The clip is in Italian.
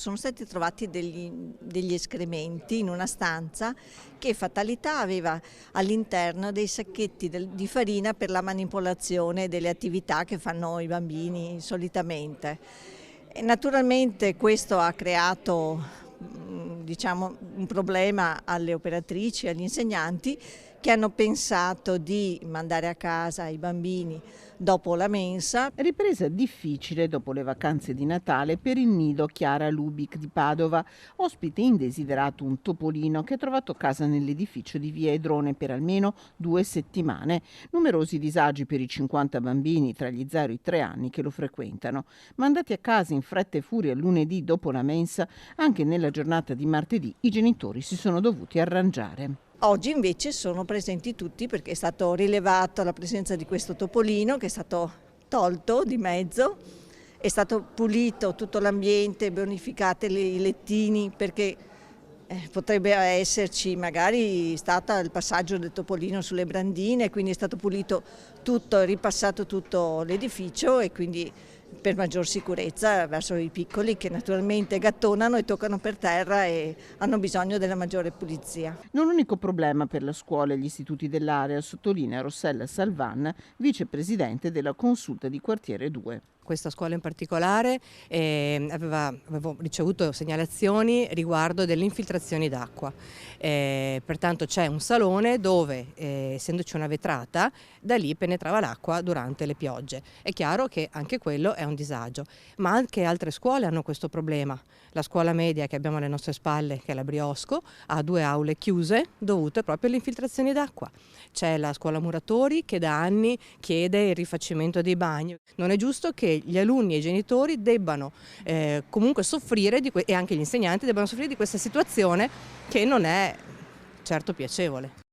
sono stati trovati degli escrementi in una stanza che Fatalità aveva all'interno dei sacchetti di farina per la manipolazione delle attività che fanno i bambini solitamente. E naturalmente questo ha creato un problema alle operatrici, agli insegnanti, che hanno pensato di mandare a casa i bambini dopo la mensa. Ripresa difficile dopo le vacanze di Natale per il nido Chiara Lubic di Padova, ospite indesiderato un topolino che ha trovato casa nell'edificio di Via Edrone per almeno 2 settimane. Numerosi disagi per i 50 bambini tra gli 0 e i 3 anni che lo frequentano. Mandati a casa in fretta e furia lunedì dopo la mensa, anche nella giornata di martedì i genitori si sono dovuti arrangiare. Oggi invece sono presenti tutti perché è stato rilevato la presenza di questo topolino che è stato tolto di mezzo, è stato pulito tutto l'ambiente, bonificate i lettini perché potrebbe esserci magari stato il passaggio del topolino sulle brandine, quindi è stato pulito tutto, ripassato tutto l'edificio e quindi per maggior sicurezza verso i piccoli che naturalmente gattonano e toccano per terra e hanno bisogno della maggiore pulizia. Non l'unico problema per la scuola e gli istituti dell'area, sottolinea Rossella Salvan, vicepresidente della Consulta di Quartiere 2. Questa scuola in particolare avevo ricevuto segnalazioni riguardo delle infiltrazioni d'acqua, pertanto c'è un salone dove, essendoci una vetrata, da lì penetrava l'acqua durante le piogge. È chiaro che anche quello è un disagio, ma anche altre scuole hanno questo problema. La scuola media che abbiamo alle nostre spalle, che è la Briosco, ha 2 aule chiuse dovute proprio alle infiltrazioni d'acqua. C'è la scuola Muratori che da anni chiede il rifacimento dei bagni. Non è giusto che gli alunni e i genitori debbano comunque soffrire e anche gli insegnanti debbano soffrire di questa situazione che non è certo piacevole.